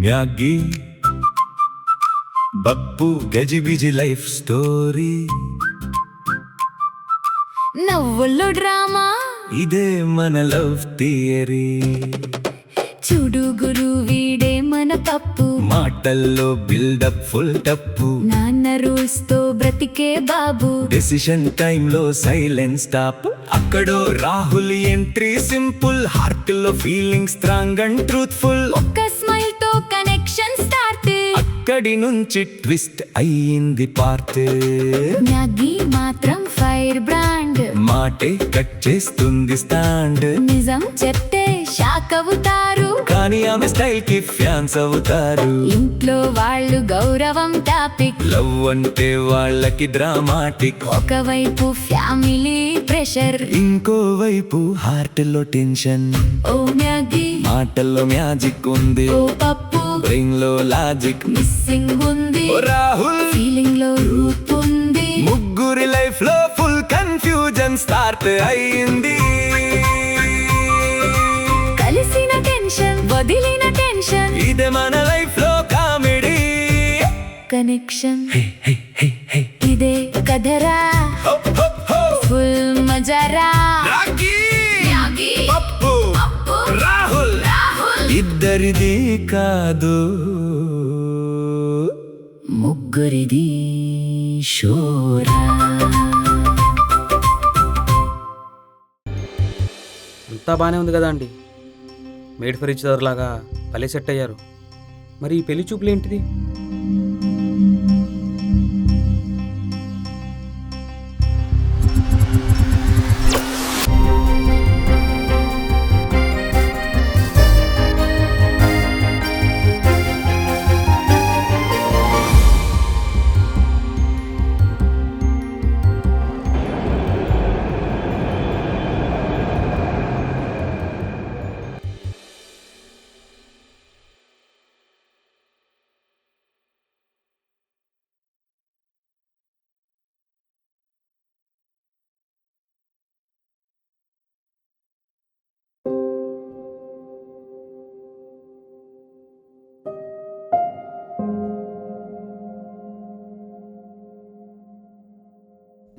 Maggi Bappu గజిబిజి life story, నవ్వుల్లో drama, ఇదే మన love theory. చూడు గురు వీడే మన పప్పు, మాటల్లో బిల్డప్ ఫుల్ టప్పు, నాన్న రూల్స్ తో బ్రతికే బాబు. డెసిషన్ టైమ్ లో సైలెన్స్ స్టాప్, అక్కడో రాహుల్ ఎంట్రీ సింపుల్, హార్ట్ లో ఫీలింగ్ స్ట్రాంగ్ అండ్ ట్రూత్ఫుల్. ఒక్క స్మైల్ తో కనెక్షన్ స్టార్ట్, అక్కడి నుంచి ట్విస్ట్ అయ్యింది పార్ట్. మ్యాగీ మాత్రం ఫైర్ బ్రాండ్, మాటే కట్ చేస్తుంది స్టాండ్. నిజం చెప్తే షాక్ అవుతారు, కానీ ఆమె స్టైల్ కి ఫ్యాన్స్ అవుతారు. ఇంట్లో వాళ్ళు గౌరవం టాపిక్, లవ్ అంటే వాళ్ళకి డ్రామాటిక్. ఒకవైపు ఫ్యామిలీ ప్రెషర్, ఇంకోవైపు హార్ట్ లో టెన్షన్. ఓ మ్యాగీ మాటల్లో మ్యాజిక్ ఉంది, ఓ పప్పు బ్రెయిన్ లో లాజిక్. మిస్సింగ్ ఉంది, ఓ రాహుల్ ఫీలింగ్ లో రూప్ ఉంది. ముగ్గురి లైఫ్ లో ఫుల్ కన్ఫ్యూజన్ స్టార్ట్ అయ్యింది. కలిసిన టెన్షన్, వదిలిన టెన్షన్, ఇదే మన లైఫ్ లో కామెడీ. కనెక్షన్ ఇదే కథరా, హప్ హప్ హో. Full Mazara. రాకీ, మ్యాగీ, పప్పు, పప్పు, రాహుల్, రాహుల్, ఇద్దరిది కాదు ముగ్గురిది షోరా. అంతా బాగానే ఉంది కదా అండి, మేడ్ ఫర్ ఈచ్ అదర్ లాగా భలే సెట్ అయ్యారు. మరి ఈ పెళ్లి చూపులు ఏంటిది?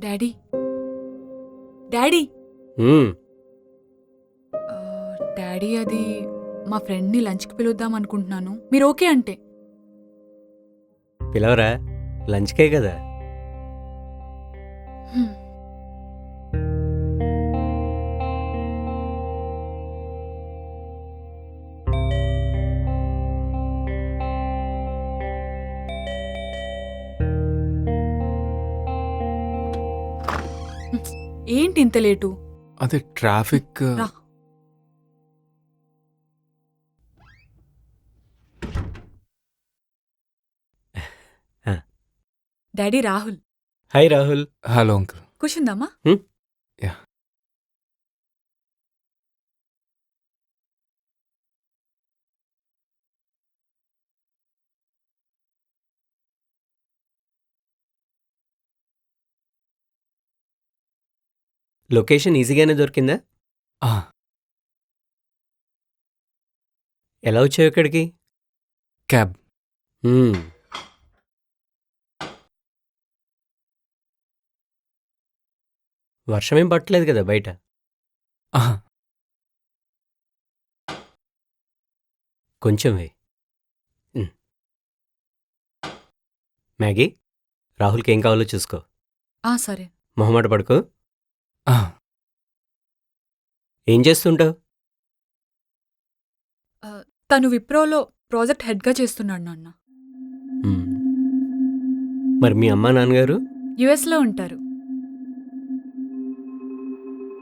డాడీ డాడీ డాడీ అది మా ఫ్రెండ్ని లంచ్కి పిలుద్దాం అనుకుంటున్నాను, మీరు ఓకే అంటే. పిలవరా, లంచ్కే కదా. హ్మ్. ఏంటి ఇంత లేటు? అదే ట్రాఫిక్. రా. Daddy Rahul. Hi Rahul. Hello uncle. కూర్చుందామా? యా. లొకేషన్ ఈజీగానే దొరికిందా? ఎలా వచ్చావు ఇక్కడికి? క్యాబ్. వర్షం ఏం పట్టలేదు కదా బయట? కొంచెం వే. మ్యాగీ, రాహుల్కి ఏం కావాలో చూసుకో. సరే. మొహమాట పడుకో. ఏం చేస్తుంటావు? తను విప్రోలో ప్రాజెక్ట్ హెడ్గా చేస్తున్నాడు నాన్న. మరి మీ అమ్మా నాన్నగారు? యుఎస్లో ఉంటారు.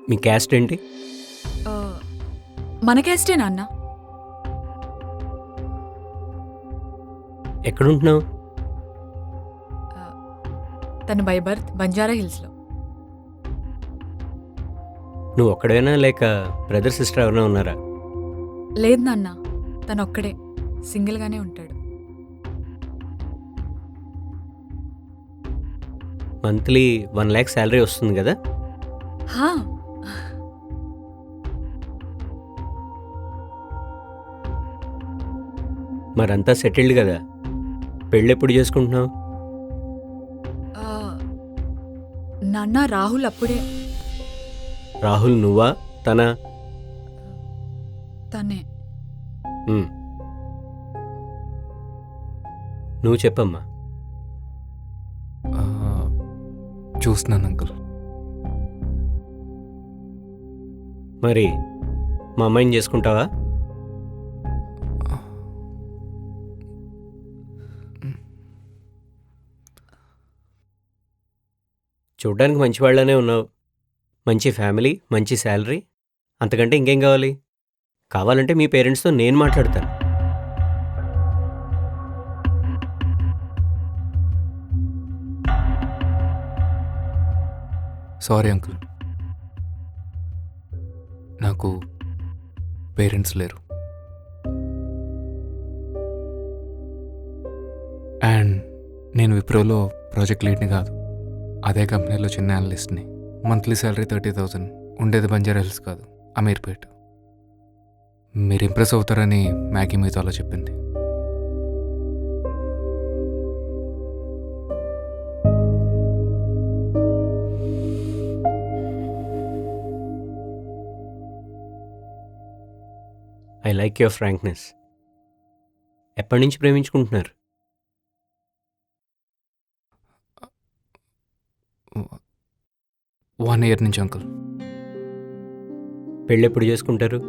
మీ క్యాస్ట్ ఏంటి? మన క్యాస్టే నాన్న. ఎక్కడుంటున్నావు? తను బై బర్త్ బంజారా హిల్స్లో. నువ్వు ఒక్కడైనా లేక బ్రదర్ సిస్టర్ ఎవరైనా ఉన్నారా? లేదు నాన్న, తను ఒక్కడే సింగిల్గానే ఉంటాడు. మంత్లీ 1 lakh శాలరీ వస్తుంది కదా? మరంతా సెటిల్డ్ కదా, పెళ్ళెప్పుడు చేసుకుంటున్నావు? ఆ, నాన్న రాహుల్ అప్పుడే రాహుల్ నువ్వా తనా? తనే. ఉమ్. నువ్వు చెప్పమ్మా. చూస్తున్నాను అంకుల్. మరి మా అమ్మాయిని చేసుకుంటావా? చూడ్డానికి మంచివాళ్ళనే ఉన్నావు, మంచి ఫ్యామిలీ, మంచి శాలరీ, అంతకంటే ఇంకేం కావాలి? కావాలంటే మీ పేరెంట్స్తో నేను మాట్లాడతాను. సారీ అంకుల్, నాకు పేరెంట్స్ లేరు. అండ్ నేను విప్రోలో ప్రాజెక్ట్ లీడ్ని కాదు, అదే కంపెనీలో చిన్న అనలిస్ట్ని. మంత్లీ శాలరీ 30,000, ఉండేది బంజారా హిల్స్ కాదు, అమీర్పేట్. మీరు ఇంప్రెస్ అవుతారని మ్యాగీ మీతో అలా చెప్పింది. I like your frankness. ఎప్పటి నుంచి ప్రేమించుకుంటున్నారు? వన్ ఇయర్ నుంచి అంకుల్. పెళ్ళెప్పుడు చేసుకుంటారు?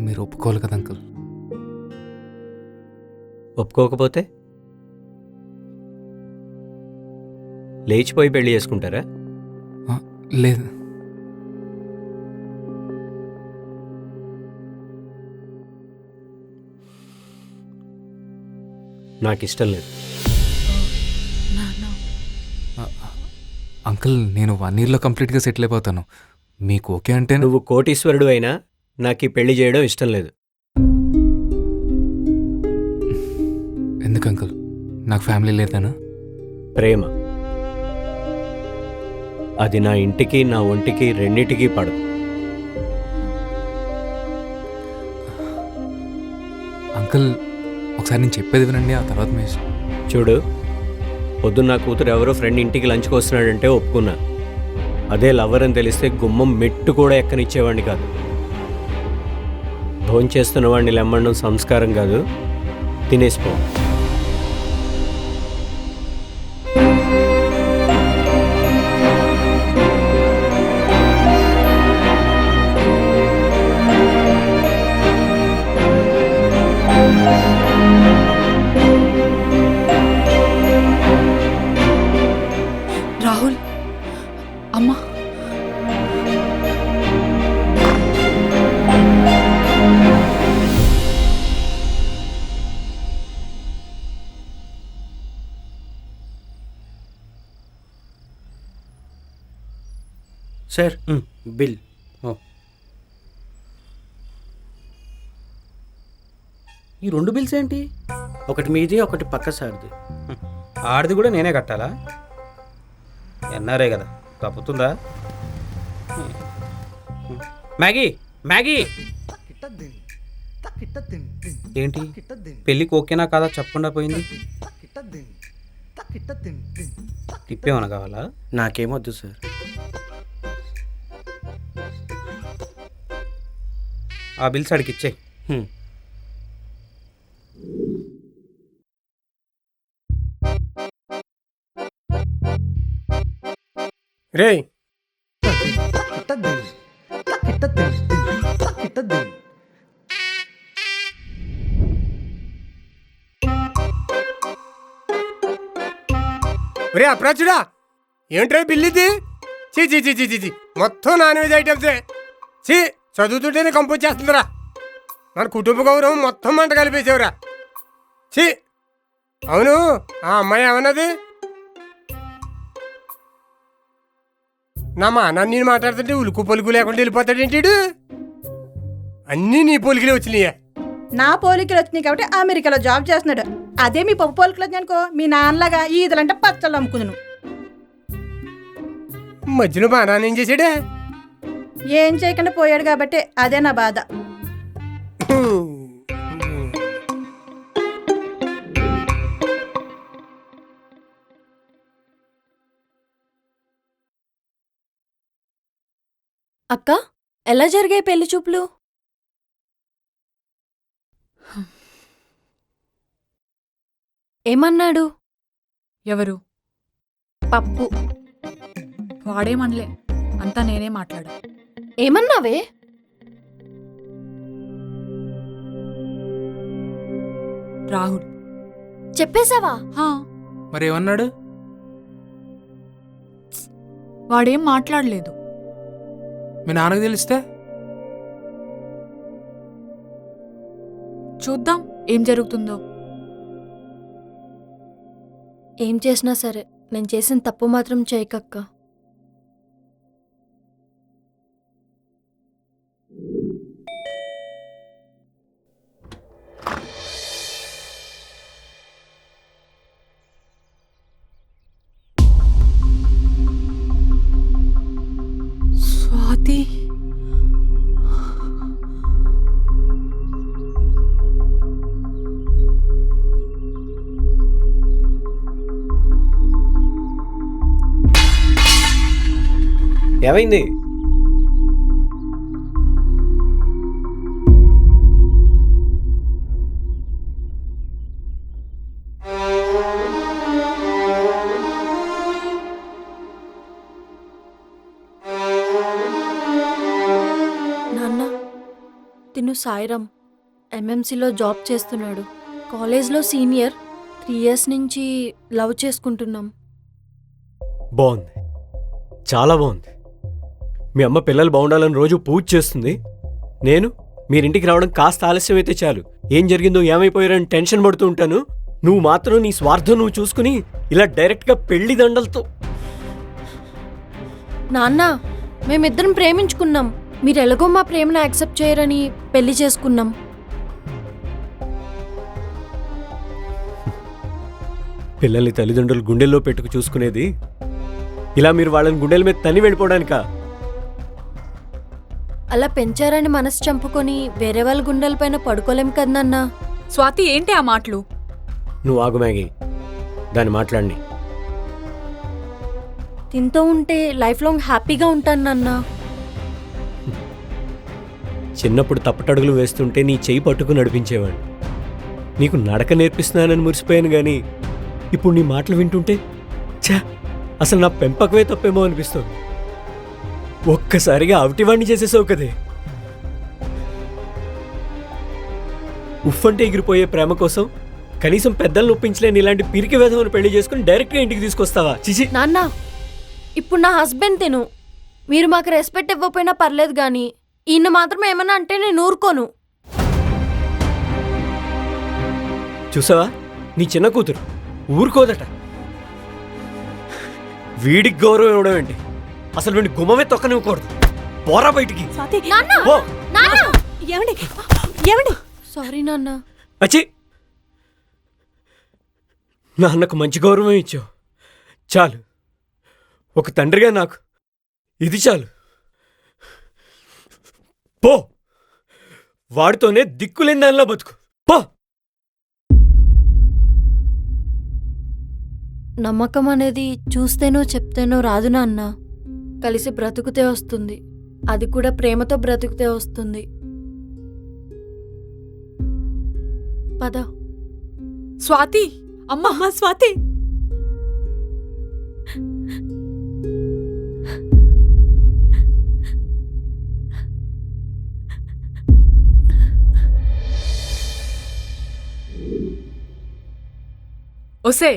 మీరు ఒప్పుకోవాలి కదా అంకుల్. ఒప్పుకోకపోతే లేచిపోయి పెళ్లి చేసుకుంటారా? లేదు, నాకు ఇష్టం లేదు. నాన్న అంకుల్ నేను 1 ఇయర్లో కంప్లీట్గా సెటిల్ అయిపోతాను. మీకు ఓకే అంటే నువ్వు కోటీశ్వరుడు అయినా నాకు ఈ పెళ్లి చేయడం ఇష్టం లేదు. ఎందుకు అంకుల్? నాకు ఫ్యామిలీ లేదనా? ప్రేమ అది నా ఇంటికి నా ఒంటికి రెండిటికి పడదు. అంకుల్ ఒకసారి నేను చెప్పేది వినండి, ఆ తర్వాత మీ ఇష్టం. చూడు, పొద్దున్న నా కూతురు ఎవరో ఫ్రెండ్ ఇంటికి లంచ్కి వస్తున్నాడంటే ఒప్పుకున్నా. అదే లవర్ అని తెలిస్తే గుమ్మం మెట్టు కూడా ఎక్కనిచ్చేవాడిని కాదు. భోంచేస్తున్న వాడిని లెమ్మడం సంస్కారం కాదు, తినేసిపో. రాహుల్, అమ్మా. Sir bill. ఈ 2 బిల్స్ ఏంటి? ఒకటి మీది, ఒకటి పక్క సార్ది. ఆడిది కూడా నేనే కట్టాలా? ఎన్ఆర్ఏ కదా, తప్పుతుందా? మ్యాగీ మ్యాగీ ఏంటి పెళ్ళికి ఓకేనా కాదా చెప్పకుండా పోయింది? తిప్పేమన్నా కావాలా? నాకేమొద్దు సార్. ఆ బిల్స్ అడిగి ఇచ్చేయి. రే ఒరే అప్రాచుడా, ఏంట్రా బిల్లిది? చీ చీ చీ చీ చీ, మొత్తం నాన్ వెజ్ ఐటమ్సే. చీ, చదువుతుంటేనే కంపోజ్ చేస్తుందిరా. మన కుటుంబ గౌరవం మొత్తం మంట కలిపేసేవరా. చీ. అవును, ఆ అమ్మాయి ఏమన్నది? నా మా నాన్న నేను మాట్లాడుతుంటే ఉలుకు పలుకు లేకుండా వెళ్ళిపోతాడేంటి? అన్నీ నీ పోలికలే వచ్చినాయా? నా పోలికలు వచ్చినాయి కాబట్టి అమెరికాలో జాబ్ చేస్తున్నాడు. అదే మీ పప్పు పోలికలు వచ్చి అనుకో, మీ నాన్నలాగా ఈదులంటే పచ్చళ్ళు అమ్ముకుందును. మధ్యలో మా నాన్న ఏం చేశాడే? ఏం చేయకుండా పోయాడు కాబట్టి అదే నా బాధ. అక్క ఎలా జరిగాయి పెళ్లి చూపులు? ఏమన్నాడు? ఎవరు? పప్పు. వాడేమనలే, అంతా నేనే మాట్లాడా. ఏమన్నావే? రాహుల్. చెప్పేశావా? హా, మరి ఏమన్నాడు? వాడేం మాట్లాడలేదు. మీ నాన్నకు తెలిస్తే? చూద్దాం ఏం జరుగుతుందో. ఏం చేసినా సరే నేను చేసిన తప్పు మాత్రం చేయకక్క. స్వాతి, ఏమైంది? నాన్న తిను సాయిరామ్ ఎంఎంసీలో జాబ్ చేస్తున్నాడు. కాలేజ్లో సీనియర్. 3 years నుంచి లవ్ చేసుకుంటున్నాం. బాగుంది, చాలా బాగుంది. మీ అమ్మ పిల్లలు బాగుండాలని రోజు పూజ చేస్తుంది. నేను మీరింటికి రావడం కాస్త ఆలస్యం అయితే చాలు ఏం జరిగిందో ఏమైపోయారని టెన్షన్ పడుతూ ఉంటాను. నువ్వు మాత్రం నీ స్వార్థం నువ్వు చూసుకుని ఇలా డైరెక్ట్గా పెళ్లి దండలతో. నాన్న మేమిద్దరం ప్రేమించుకున్నాం. మీరు ఎలాగో మా ప్రేమను యాక్సెప్ట్ చేయరని పెళ్లి చేసుకున్నాం. పిల్లల్ని తల్లిదండ్రులు గుండెల్లో పెట్టుకు చూసుకునేది ఇలా మీరు వాళ్ళని గుండెల మీద తన్ని వెళ్ళిపోవడానికా? అలా పెంచారని మనసు చంపుకొని వేరే వాళ్ళ గుండెలపైన పడుకోలేం కదా నాన్న. స్వాతి ఏంటి ఆ మాటలు? నువ్వు ఆగు మ్యాగీ, దాన్ని మాట్లాడిని. తింటూ ఉంటే లైఫ్ లాంగ్ హ్యాపీగా ఉంటాను నాన్న. చిన్నప్పుడు తప్పటడుగులు వేస్తుంటే నీ చెయ్యి పట్టుకు నడిపించేవాడు. నీకు నడక నేర్పిస్తున్నానని మురిసిపోయాను కానీ ఇప్పుడు నీ మాటలు వింటుంటే ఛా, అసలు నా పెంపకమే తప్పేమో అనిపిస్తుంది. ఒక్కసారిగా అవిటివాణ్ణి చేసేసావు కదే. ఉఫ్ అంటే ఎగిరిపోయే ప్రేమ కోసం కనీసం పెద్దలను ఒప్పించలేని ఇలాంటి పిరికి వేధవను పెళ్లి చేసుకుని డైరెక్ట్గా ఇంటికి తీసుకొస్తావా? చిచి. నాన్న ఇప్పుడు నా హస్బెండ్ తిను. మీరు మాకు రెస్పెక్ట్ ఇవ్వకపోయినా పర్లేదు కానీ ఈయన మాత్రం ఏమన్నా అంటే నేను ఊరుకోను. చూసావా, నీ చిన్న కూతురు ఊరుకోదట. వీడికి గౌరవం ఇవ్వడం ఏంటి? అసలు వీడిని గుమ్మమే తొక్కనివ్వకూడదు. పోరా బయటికి. నాన్న ఓ నాన్న ఏమండి ఏమండి సారీ నాన్న. అచ్చి, నాన్నకు మంచి గౌరవం ఇచ్చావు, చాలు. ఒక తండ్రిగా నాకు ఇది చాలు. పో, వాడితోనే దిక్కులేని దానిలో బతుకు. పో. నమ్మకం అనేది చూస్తేనో చెప్తేనో రాదు నాన్న. కలిసి బ్రతుకుతే వస్తుంది. అది కూడా ప్రేమతో బ్రతుకుతే వస్తుంది. పద. స్వాతి, అమ్మ స్వాతి. ఒసే,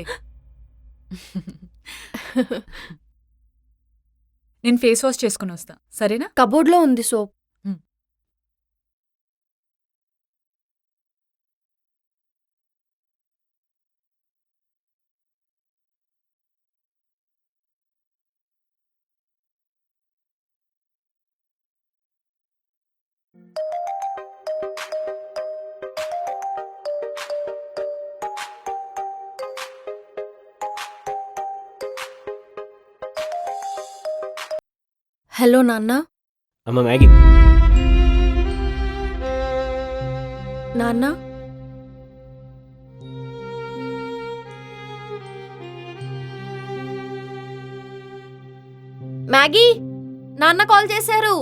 నేను ఫేస్ వాష్ చేసుకుని వస్తా, సరేనా? కబోర్డ్లో ఉంది సోప్. హలో నాన్న. అమ్మ మ్యాగీ, నాన్న మ్యాగీ నాన్న కాల్ చేశారు.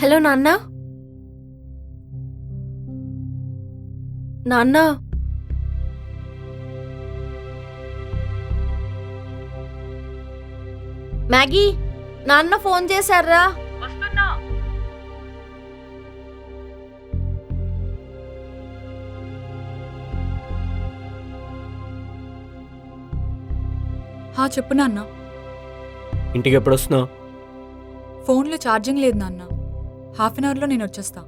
హలో నాన్న. నాన్న మ్యాగీ నాన్న ఫోన్ చేశారా? హా చెప్పు నాన్న. ఇంటికి ఎప్పుడు వస్తున్నావు? ఫోన్లో ఛార్జింగ్ లేదు నాన్న. హాఫ్ అన్ అవర్లో నేను వచ్చేస్తా.